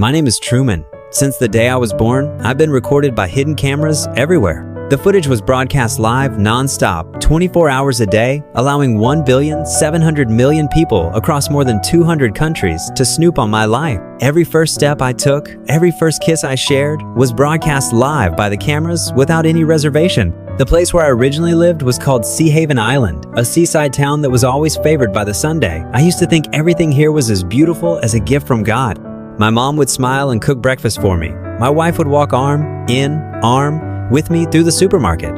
My name is Truman. Since the day I was born, I've been recorded by hidden cameras everywhere. The footage was broadcast live, non-stop, 24 hours a day, allowing 1,700,000,000 people across more than 200 countries to snoop on my life. Every first step I took, every first kiss I shared, was broadcast live by the cameras without any reservation. The place where I originally lived was called Sea Haven Island, a seaside town that was always favored by the Sunday. I used to think everything here was as beautiful as a gift from God. My mom would smile and cook breakfast for me. My wife would walk arm in arm with me through the supermarket.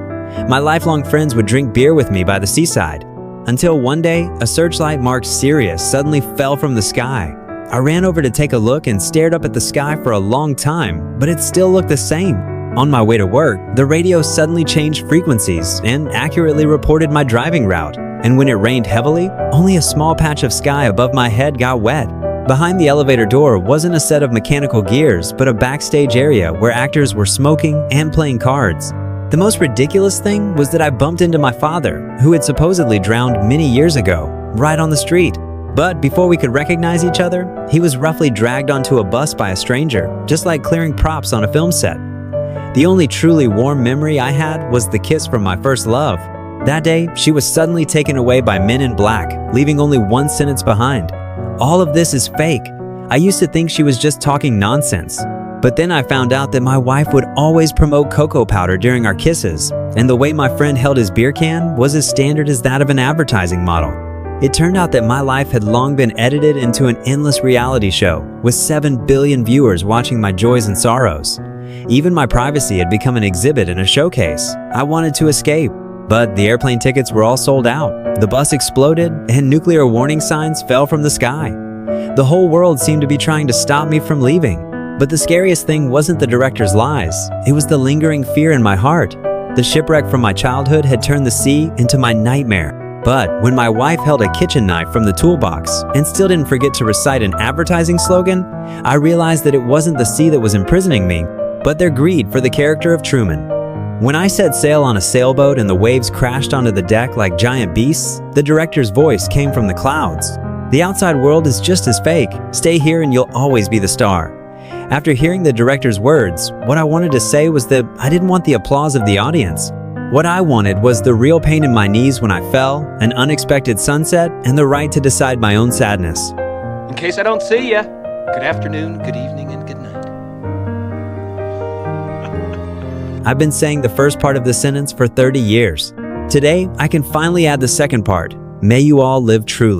My lifelong friends would drink beer with me by the seaside. Until one day, a searchlight marked Sirius suddenly fell from the sky. I ran over to take a look and stared up at the sky for a long time, but it still looked the same. On my way to work, the radio suddenly changed frequencies and accurately reported my driving route. And when it rained heavily, only a small patch of sky above my head got wet. Behind the elevator door wasn't a set of mechanical gears, but a backstage area where actors were smoking and playing cards. The most ridiculous thing was that I bumped into my father, who had supposedly drowned many years ago, right on the street. But before we could recognize each other, he was roughly dragged onto a bus by a stranger, just like clearing props on a film set. The only truly warm memory I had was the kiss from my first love. That day, she was suddenly taken away by men in black, leaving only one sentence behind. All of this is fake. I used to think she was just talking nonsense. But then I found out that my wife would always promote cocoa powder during our kisses, and the way my friend held his beer can was as standard as that of an advertising model. It turned out that my life had long been edited into an endless reality show, with 7 billion viewers watching my joys and sorrows. Even my privacy had become an exhibit in a showcase. I wanted to escape, but the airplane tickets were all sold out. The bus exploded, and nuclear warning signs fell from the sky. The whole world seemed to be trying to stop me from leaving. But the scariest thing wasn't the director's lies. It was the lingering fear in my heart. The shipwreck from my childhood had turned the sea into my nightmare. But when my wife held a kitchen knife from the toolbox and still didn't forget to recite an advertising slogan, I realized that it wasn't the sea that was imprisoning me, but their greed for the character of Truman. When I set sail on a sailboat and the waves crashed onto the deck like giant beasts, the director's voice came from the clouds. The outside world is just as fake. Stay here and you'll always be the star. After hearing the director's words, what I wanted to say was that I didn't want the applause of the audience. What I wanted was the real pain in my knees when I fell, an unexpected sunset, and the right to decide my own sadness. In case I don't see ya, good afternoon, good evening, and good night. I've been saying the first part of the sentence for 30 years. Today, I can finally add the second part. May you all live truly.